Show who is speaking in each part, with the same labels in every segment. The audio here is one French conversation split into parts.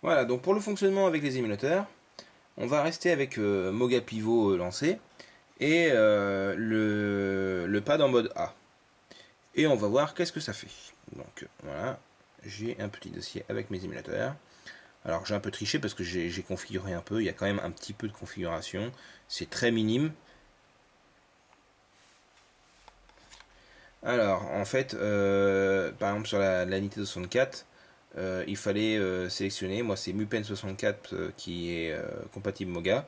Speaker 1: Voilà, donc pour le fonctionnement avec les émulateurs, on va rester avec Moga Pivot lancé et le pad en mode A. Et on va voir qu'est-ce que ça fait. Donc voilà, j'ai un petit dossier avec mes émulateurs. Alors j'ai un peu triché parce que j'ai configuré un peu, il y a quand même un petit peu de configuration, c'est très minime. Alors en fait, par exemple sur la Nintendo 64, il fallait sélectionner, moi c'est Mupen 64 qui est compatible Moga,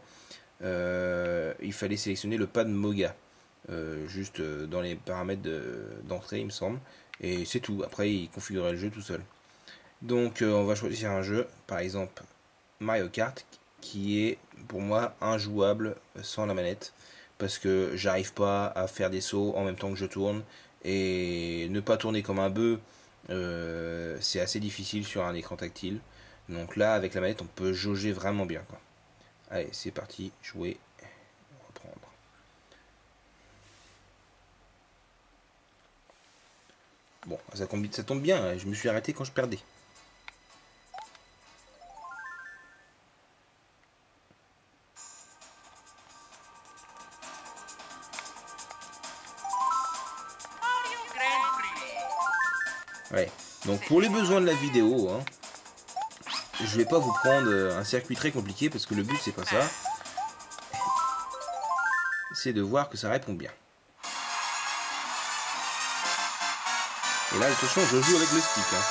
Speaker 1: il fallait sélectionner le pad Moga, juste dans les paramètres d'entrée il me semble, et c'est tout, après il configurait le jeu tout seul. Donc on va choisir un jeu, par exemple Mario Kart, qui est pour moi injouable sans la manette, parce que j'arrive pas à faire des sauts en même temps que je tourne, et ne pas tourner comme un bœuf, c'est assez difficile sur un écran tactile. Donc là, avec la manette, on peut jauger vraiment bien, quoi. Allez, c'est parti, jouer, reprendre. Bon, ça tombe bien, hein, je me suis arrêté quand je perdais. Ouais. Donc pour les besoins de la vidéo, hein, je vais pas vous prendre un circuit très compliqué parce que le but c'est pas ça. C'est de voir que ça répond bien. Et là, attention, je joue avec le stick. Hein,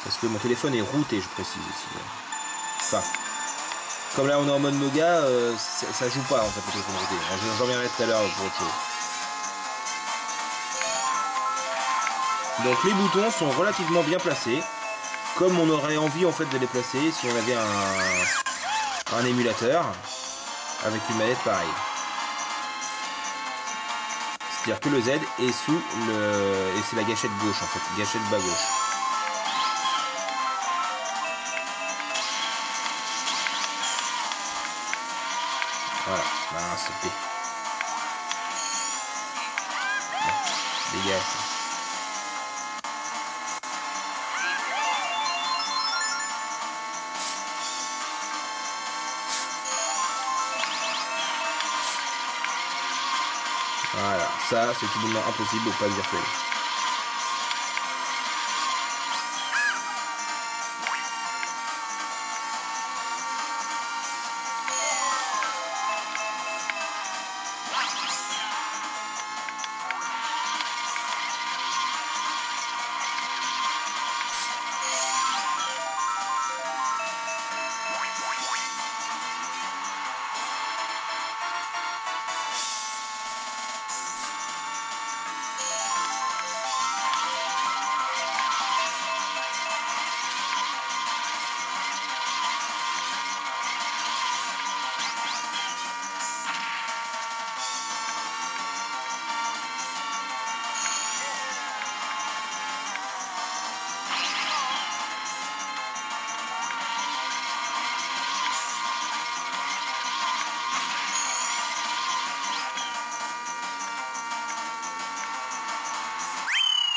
Speaker 1: parce que mon téléphone est routé, je précise aussi. Enfin, comme là on est en mode Moga, ça joue pas en fait le téléphone routé. J'en reviendrai tout à l'heure pour autre chose. Donc les boutons sont relativement bien placés, comme on aurait envie en fait de les placer si on avait un émulateur avec une manette pareille. C'est-à-dire que le Z est sous le... et c'est la gâchette gauche en fait, gâchette bas gauche. Voilà, c'était... Dégage. Voilà, ça c'est tout bonnement impossible au pad virtuel.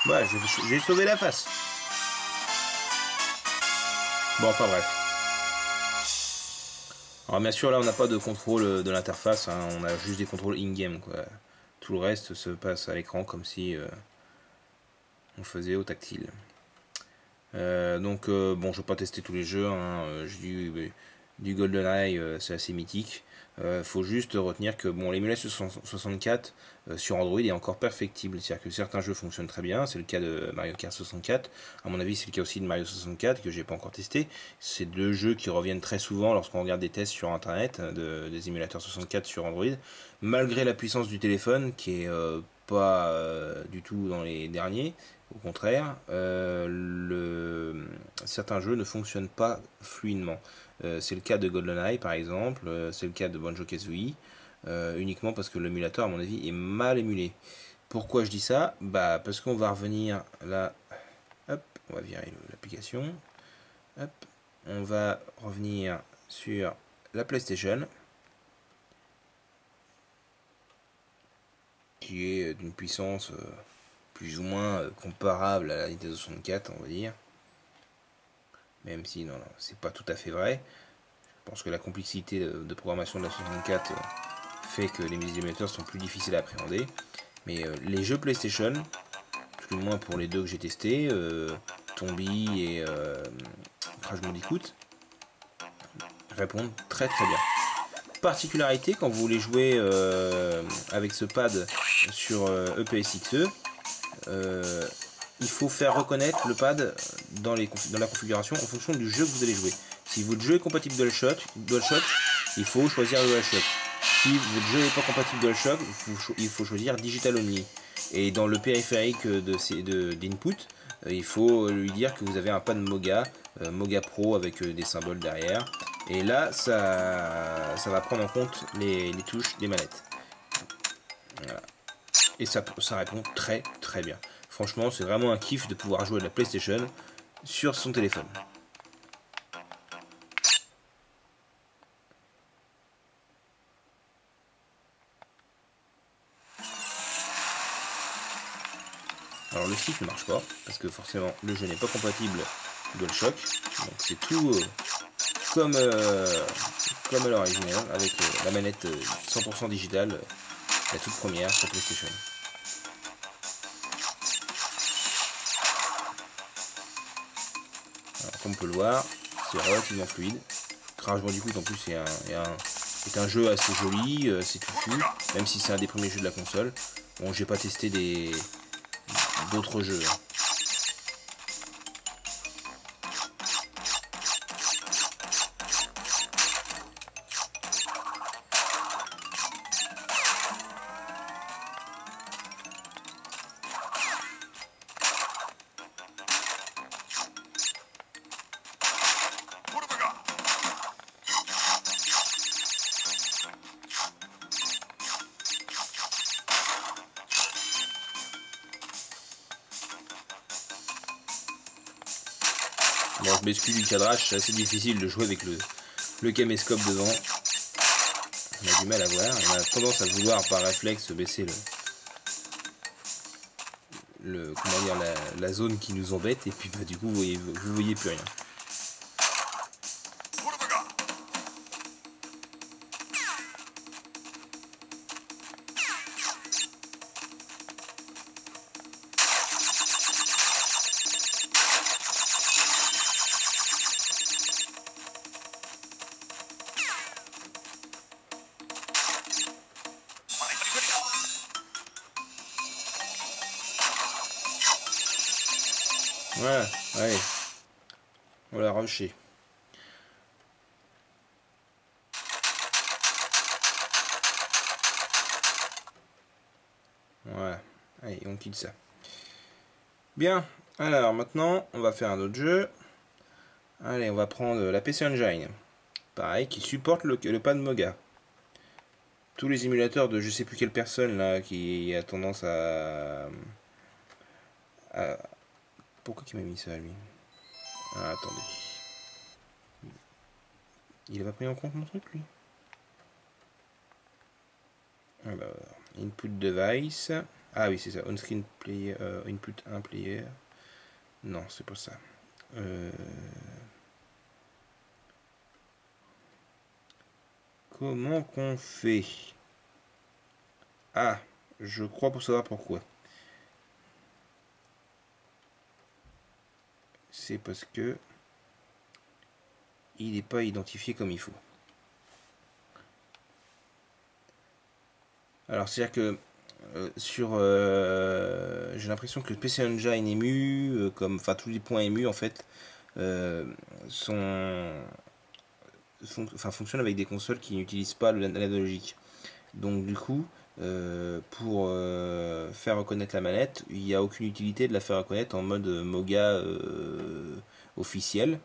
Speaker 1: Ouais, j'ai sauvé la face. Bon, enfin bref. Alors bien sûr, là, on n'a pas de contrôle de l'interface, hein, on a juste des contrôles in-game, quoi. Tout le reste se passe à l'écran comme si on faisait au tactile. Donc, bon, je vais pas tester tous les jeux, hein, j'ai du GoldenEye, c'est assez mythique. Faut juste retenir que bon, l'émulation 64 sur Android est encore perfectible, c'est-à-dire que certains jeux fonctionnent très bien, c'est le cas de Mario Kart 64, à mon avis c'est le cas aussi de Mario 64 que j'ai pas encore testé. C'est deux jeux qui reviennent très souvent lorsqu'on regarde des tests sur internet des émulateurs 64 sur Android, malgré la puissance du téléphone qui est pas du tout dans les derniers. Au contraire, certains jeux ne fonctionnent pas fluidement. C'est le cas de GoldenEye par exemple, c'est le cas de Banjo-Kazooie, uniquement parce que l'émulateur à mon avis est mal émulé. Pourquoi je dis ça? Bah parce qu'on va revenir là, hop, on va virer l'application, hop, on va revenir sur la PlayStation, qui est d'une puissance plus ou moins comparable à la Nintendo 64, on va dire. même si non, non c'est pas tout à fait vrai. Je pense que la complexité de programmation de la 64 fait que les émulateurs sont plus difficiles à appréhender. Mais les jeux PlayStation, tout du moins pour les deux que j'ai testés, Tombi et Crash Bandicoot, répondent très très bien. Particularité, quand vous voulez jouer avec ce pad sur EPSXE, il faut faire reconnaître le pad dans la configuration en fonction du jeu que vous allez jouer. Si votre jeu est compatible DualShock, il faut choisir le DualShock. Si votre jeu n'est pas compatible DualShock, il faut choisir Digital Only. Et dans le périphérique d'input, il faut lui dire que vous avez un pad Moga, Moga Pro avec des symboles derrière. Et là, ça va prendre en compte les touches des manettes. Voilà. Et ça répond très très bien. Franchement, c'est vraiment un kiff de pouvoir jouer à la PlayStation sur son téléphone. Alors le stick ne marche pas, parce que forcément le jeu n'est pas compatible DualShock. Donc c'est tout comme à l'original, avec la manette 100% digitale, la toute première sur PlayStation. Alors, comme on peut le voir, c'est relativement fluide. Crash Bandicoot en plus est un jeu assez joli, c'est touffu, même si c'est un des premiers jeux de la console. Bon, j'ai pas testé d'autres jeux. Bon, je m'excuse du cadrage, c'est assez difficile de jouer avec le caméscope devant. On a du mal à voir, on a tendance à vouloir par réflexe baisser comment dire, la zone qui nous embête, et puis bah, du coup vous voyez plus rien. Voilà, allez, on l'a rushé. Voilà, allez, on quitte ça. Bien, alors maintenant, on va faire un autre jeu. Allez, on va prendre la PC Engine. Pareil, qui supporte le pad Moga. Tous les émulateurs de je sais plus quelle personne là qui a tendance à... Pourquoi il m'a mis ça lui? Ah, attendez. Il a pas pris en compte mon truc lui? Alors, input device. Ah oui, c'est ça. On-screen player, input 1 player. Non, c'est pas ça. Comment qu'on fait? Ah, je crois pour savoir pourquoi. C'est parce que il n'est pas identifié comme il faut. Alors, c'est-à-dire que j'ai l'impression que le PC Engine EMU, enfin tous les points EMU en fait, fonctionnent avec des consoles qui n'utilisent pas l'analogique. Donc du coup, pour faire reconnaître la manette, il n'y a aucune utilité de la faire reconnaître en mode Moga officiel.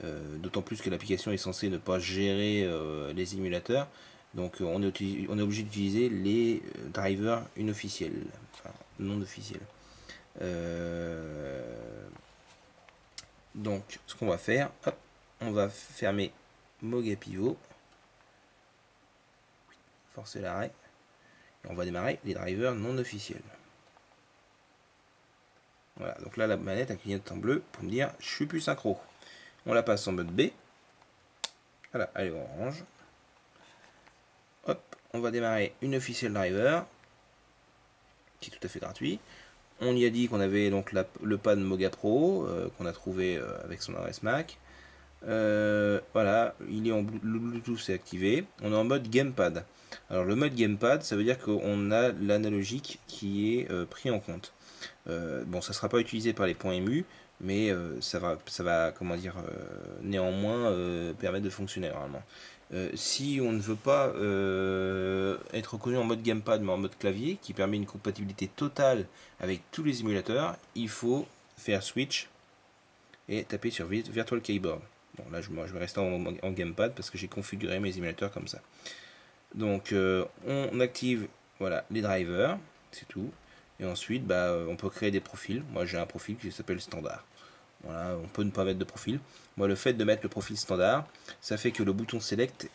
Speaker 1: D'autant plus que l'application est censée ne pas gérer les émulateurs. Donc on est obligé d'utiliser les drivers inofficiels, enfin non officiels. Donc ce qu'on va faire, hop, on va fermer Moga Pivot, forcer l'arrêt, et on va démarrer les drivers non officiels. Voilà, donc là la manette a clignoté en bleu pour me dire je suis plus synchro. On la passe en mode B. Voilà, elle est orange. Hop, on va démarrer une official driver, qui est tout à fait gratuit. On y a dit qu'on avait donc le pad Moga Pro, qu'on a trouvé avec son adresse MAC. Voilà, il est en Bluetooth, c'est activé. On est en mode gamepad. Alors le mode gamepad, ça veut dire qu'on a l'analogique qui est pris en compte. Bon, ça ne sera pas utilisé par les points MU, mais ça va comment dire, néanmoins permettre de fonctionner normalement. Si on ne veut pas être reconnu en mode gamepad mais en mode clavier, qui permet une compatibilité totale avec tous les émulateurs, il faut faire switch et taper sur Virtual Keyboard. Bon, là je vais rester en gamepad parce que j'ai configuré mes émulateurs comme ça. Donc on active, voilà, les drivers, c'est tout. Et ensuite on peut créer des profils. Moi j'ai un profil qui s'appelle standard. Voilà, on peut ne pas mettre de profil. Moi le fait de mettre le profil standard, ça fait que le bouton select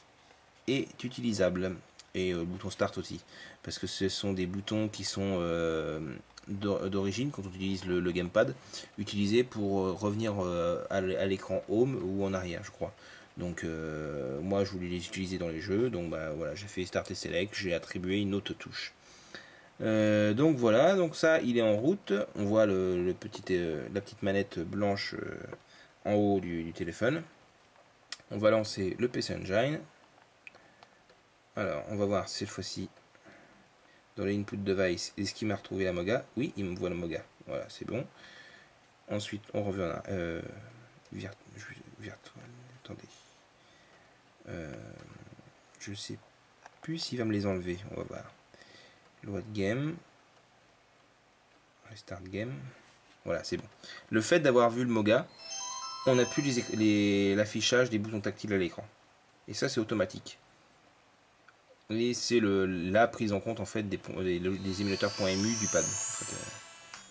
Speaker 1: est utilisable. Et le bouton start aussi. Parce que ce sont des boutons qui sont d'origine, quand on utilise le gamepad, utilisés pour revenir à l'écran home ou en arrière, je crois. Donc moi je voulais les utiliser dans les jeux, donc voilà, j'ai fait start et select, j'ai attribué une autre touche. Donc voilà, donc ça il est en route. On voit la petite manette blanche en haut du téléphone. On va lancer le PC Engine. Alors on va voir cette fois-ci dans les input device, est-ce qu'il m'a retrouvé la Moga? Oui, il me voit la Moga. Voilà, c'est bon. Ensuite on revient à virtual. Attendez. Je sais plus s'il va me les enlever. On va voir. Load game. Restart game. Voilà, c'est bon. Le fait d'avoir vu le Moga, on n'a plus l'affichage des boutons tactiles à l'écran. Et ça, c'est automatique. Et c'est la prise en compte en fait des émulateurs .mu du pad. En fait,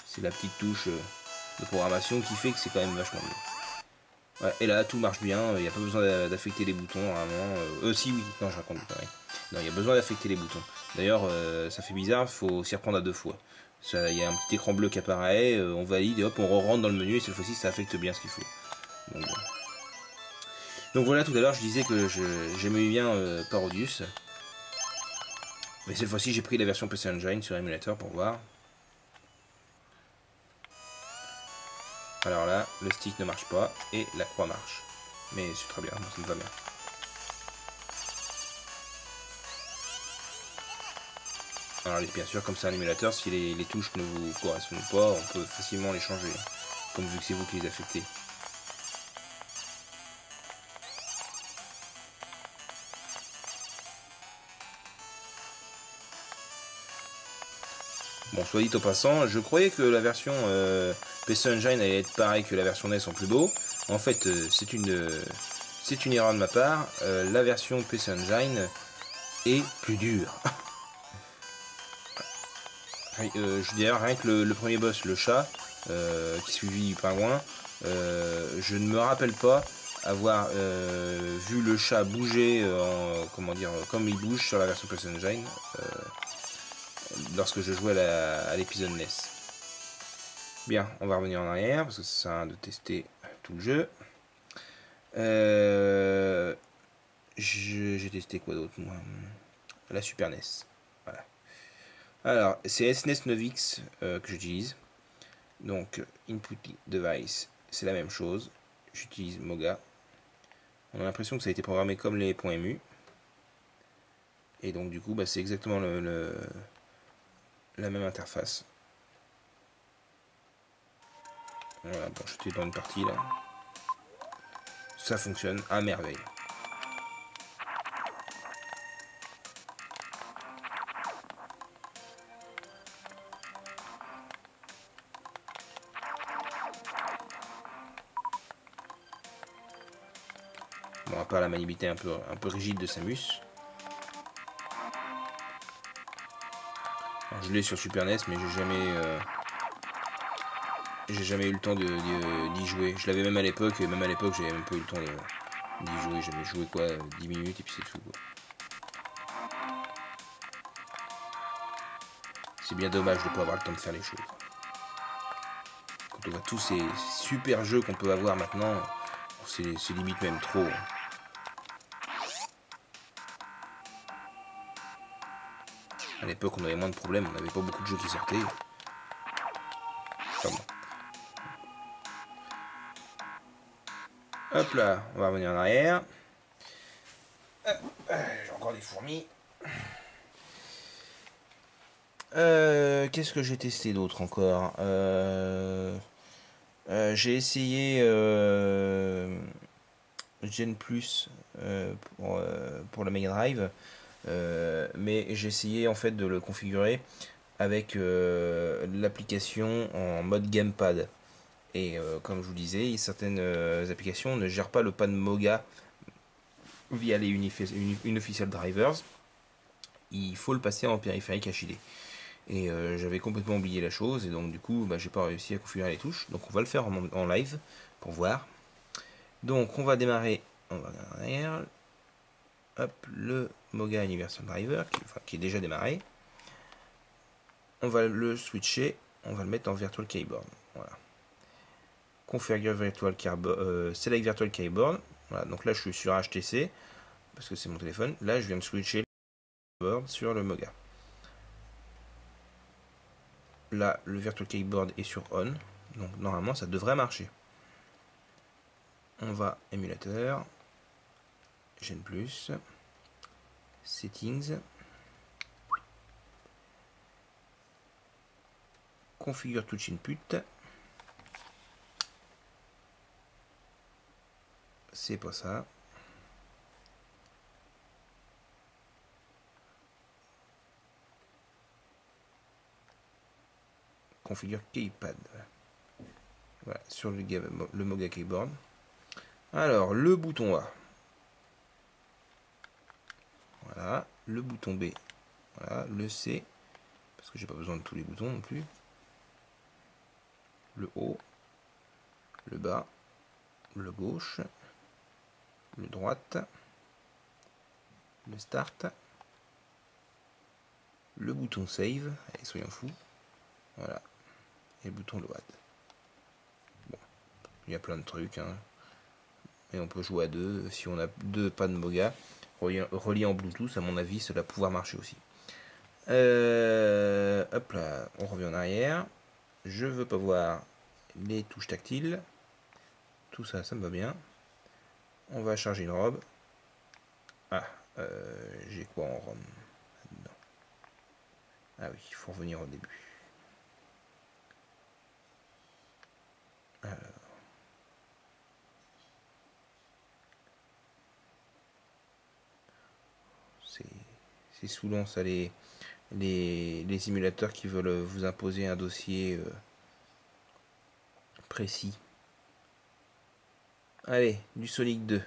Speaker 1: c'est la petite touche de programmation qui fait que c'est quand même vachement mieux. Ouais, et là, tout marche bien. Il n'y a pas besoin d'affecter les boutons normalement. Si, oui. Non, je raconte du pareil. Non, il y a besoin d'affecter les boutons. D'ailleurs, ça fait bizarre. Il faut s'y reprendre à 2 fois. Il y a un petit écran bleu qui apparaît. On valide et hop, on rentre dans le menu. Et cette fois-ci, ça affecte bien ce qu'il faut. Donc, bon. Donc voilà, tout à l'heure, je disais que j'aimais bien Parodius. Mais cette fois-ci, j'ai pris la version PC Engine sur émulateur pour voir. Alors là, le stick ne marche pas et la croix marche. Mais c'est très bien, ça me va bien. Alors bien sûr, comme c'est un émulateur, si les touches ne vous correspondent pas, on peut facilement les changer. Comme vu que c'est vous qui les affectez. Bon, soit dit au passant, je croyais que la version PC Engine allait être pareille que la version NES en plus beau. En fait, c'est une erreur de ma part. La version PC Engine est plus dure. Je dirais rien que le premier boss, le chat, qui suivi du pingouin, je ne me rappelle pas avoir vu le chat bouger, comme il bouge sur la version PC Engine. Lorsque je jouais à l'épisode NES. Bien, on va revenir en arrière parce que ça sert à rien de tester tout le jeu. J'ai testé quoi d'autre moi? La Super NES. Voilà. Alors, c'est SNES 9X que j'utilise. Donc, input device, c'est la même chose. J'utilise Moga. On a l'impression que ça a été programmé comme les .mu. Et donc, du coup, c'est exactement la même interface. Voilà, bon, j'étais dans une partie là. Ça fonctionne à merveille. Bon, à part la maniabilité un peu rigide de Samus. Alors, je l'ai sur Super NES, mais j'ai jamais eu le temps d'y jouer. Je l'avais même à l'époque, et même à l'époque, j'avais même pas eu le temps d'y jouer. J'avais joué quoi, 10 minutes et puis c'est tout. C'est bien dommage de ne pas avoir le temps de faire les choses. Quand on voit tous ces super jeux qu'on peut avoir maintenant, c'est limite même trop. À l'époque, on avait moins de problèmes, on n'avait pas beaucoup de jeux qui sortaient. Enfin bon. Hop là, on va revenir en arrière. J'ai encore des fourmis. Qu'est-ce que j'ai testé d'autre encore? J'ai essayé Gen Plus pour la Mega Drive, mais j'ai essayé en fait de le configurer avec l'application en mode gamepad. Et comme je vous disais, certaines applications ne gèrent pas le pad Moga via les unofficial drivers. Il faut le passer en périphérique HID. Et j'avais complètement oublié la chose, et donc du coup, j'ai pas réussi à configurer les touches. Donc on va le faire en live pour voir. Donc on va démarrer, on va derrière, hop, le Moga Universal Driver, qui est déjà démarré. On va le switcher, on va le mettre en Virtual Keyboard. Voilà. Configure Virtual Keyboard, Select Virtual Keyboard. Voilà, donc là je suis sur HTC, parce que c'est mon téléphone. Là je viens de switcher le keyboard sur le Moga. Là, le Virtual Keyboard est sur On, donc normalement ça devrait marcher. On va émulateur, Gen+, Settings, Configure Touch Input, c'est pas ça. Configure Keypad. Voilà, sur le Moga Keyboard. Alors, le bouton A. Voilà, le bouton B. Voilà, le C. Parce que j'ai pas besoin de tous les boutons non plus. Le haut. Le bas. Le gauche. Le droite. Le start. Le bouton save. Allez, soyons fous. Voilà. Et le bouton load. Bon, il y a plein de trucs, hein. Et on peut jouer à deux. Si on a deux pads Moga reliés en Bluetooth, à mon avis, cela va pouvoir marcher aussi. Hop là, on revient en arrière. Je veux pas voir les touches tactiles. Tout ça, ça me va bien. On va charger une robe. Ah, j'ai quoi en ROM là-dedans? Ah oui, il faut revenir au début. Alors. C'est saoulant ça, les simulateurs qui veulent vous imposer un dossier précis. Allez, du Sonic 2.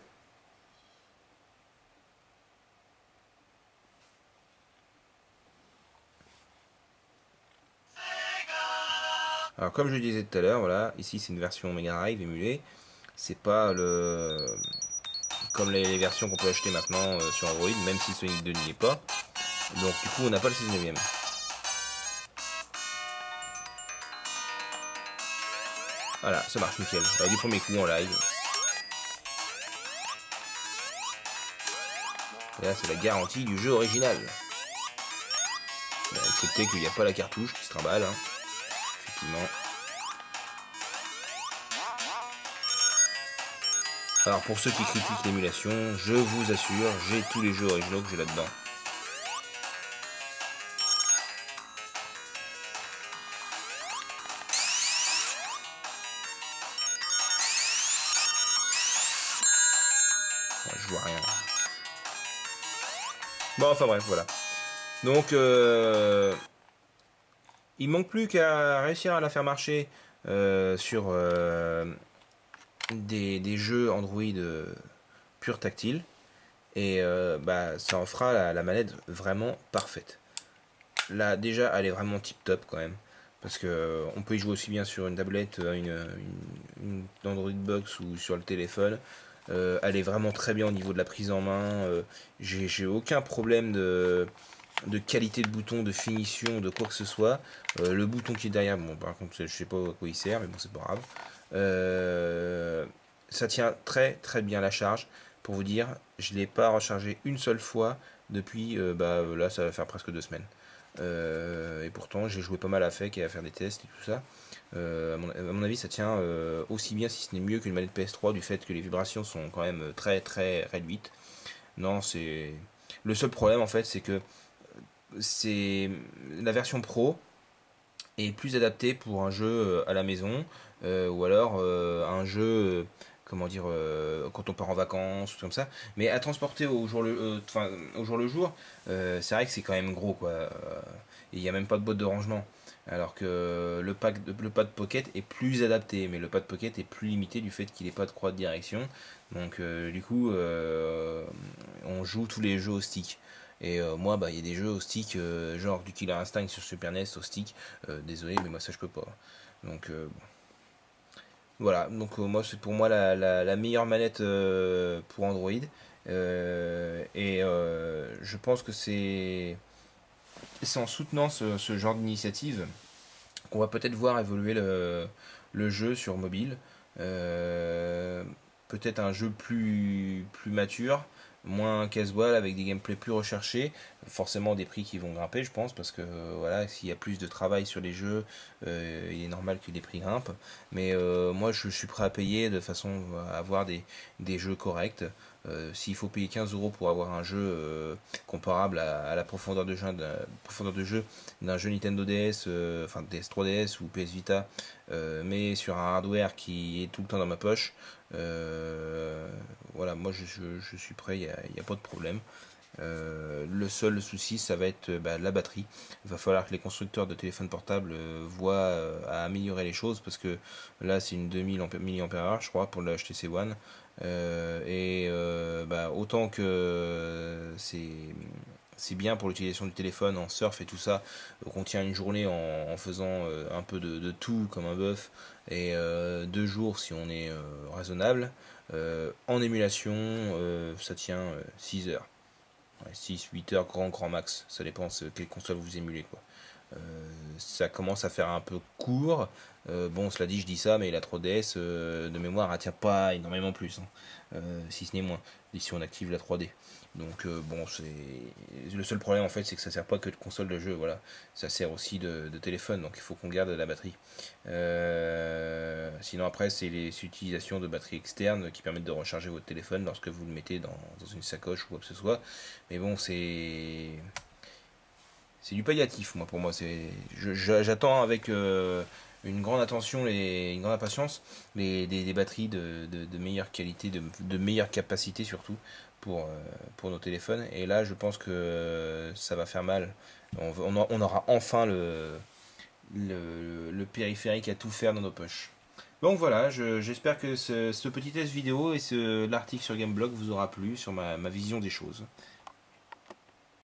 Speaker 1: Alors comme je le disais tout à l'heure, voilà, ici c'est une version Mega Drive émulée. C'est pas comme les versions qu'on peut acheter maintenant sur Android, même si Sonic 2 n'y est pas. Donc du coup on n'a pas le 6/9. Voilà, ça marche nickel. Du premier coup en live. Et là c'est la garantie du jeu original. Excepté qu'il n'y a pas la cartouche qui se trimballe, hein. Effectivement. Alors pour ceux qui critiquent l'émulation, je vous assure, j'ai tous les jeux originaux que j'ai là-dedans. Je vois rien. Bon, enfin bref, voilà. Donc, il manque plus qu'à réussir à la faire marcher sur des jeux Android pur tactile. Et ça en fera la manette vraiment parfaite. Là, déjà, elle est vraiment tip top quand même. Parce que on peut y jouer aussi bien sur une tablette, une Android Box ou sur le téléphone. Elle est vraiment très bien au niveau de la prise en main. J'ai aucun problème de qualité de bouton, de finition, de quoi que ce soit. Le bouton qui est derrière, bon par contre je sais pas à quoi il sert, mais bon c'est pas grave. ça tient très très bien la charge. Pour vous dire, je ne l'ai pas rechargé une seule fois depuis, là ça va faire presque 2 semaines. Et pourtant j'ai joué pas mal à FEC et à faire des tests et tout ça. À mon avis ça tient aussi bien si ce n'est mieux qu'une manette PS3 du fait que les vibrations sont quand même très très réduites. Non, c'est... Le seul problème en fait c'est que c'est la version Pro est plus adaptée pour un jeu à la maison ou alors un jeu comment dire quand on part en vacances ou comme ça, mais à transporter au jour le jour, c'est vrai que c'est quand même gros quoi. Il n'y a même pas de boîte de rangement. Alors que le pad Pocket est plus adapté, mais le pad Pocket est plus limité du fait qu'il n'ait pas de croix de direction. Donc du coup, on joue tous les jeux au stick. Et moi, il y a des jeux au stick, genre du Killer Instinct sur Super NES au stick. Désolé, mais moi ça je peux pas. Donc voilà, donc moi c'est pour moi la meilleure manette pour Android. Je pense que c'est en soutenant ce genre d'initiative qu'on va peut-être voir évoluer le jeu sur mobile. Euh, Peut-être un jeu plus mature, moins casual, avec des gameplays plus recherchés. Forcément des prix qui vont grimper, je pense, parce que voilà, s'il y a plus de travail sur les jeux, il est normal que les prix grimpent. Mais moi, je suis prêt à payer de façon à avoir des jeux corrects. S'il faut payer 15 euros pour avoir un jeu comparable à la profondeur de jeu d'un jeu Nintendo DS, enfin DS 3DS ou PS Vita, mais sur un hardware qui est tout le temps dans ma poche, voilà, moi je suis prêt, il y a pas de problème. Le seul souci, ça va être la batterie. Il va falloir que les constructeurs de téléphones portables voient à améliorer les choses parce que là, c'est une 2000 mAh, je crois, pour le HTC One. Autant que c'est bien pour l'utilisation du téléphone en surf et tout ça, qu'on tient une journée en faisant un peu de tout comme un bœuf et 2 jours si on est raisonnable. En émulation, ça tient 6 heures. Ouais, 6-8 heures grand max, ça dépend quelle console vous émulez quoi. Euh, Ça commence à faire un peu court. Bon, cela dit, je dis ça, mais la 3DS de mémoire, elle tient pas énormément plus, hein. Si ce n'est moins, si on active la 3D. Donc bon, c'est le seul problème en fait, c'est que ça sert pas que de console de jeu, voilà, ça sert aussi de téléphone, donc il faut qu'on garde la batterie. Sinon après, c'est les utilisations de batteries externes qui permettent de recharger votre téléphone lorsque vous le mettez dans une sacoche ou quoi que ce soit. Mais bon, c'est du palliatif, moi, pour moi. J'attends avec une grande attention et une grande impatience des batteries de meilleure qualité, de meilleure capacité surtout pour nos téléphones. Et là, je pense que ça va faire mal. On aura enfin le périphérique à tout faire dans nos poches. Donc voilà, j'espère que ce petit test vidéo et l'article sur Gameblog vous aura plu sur ma vision des choses.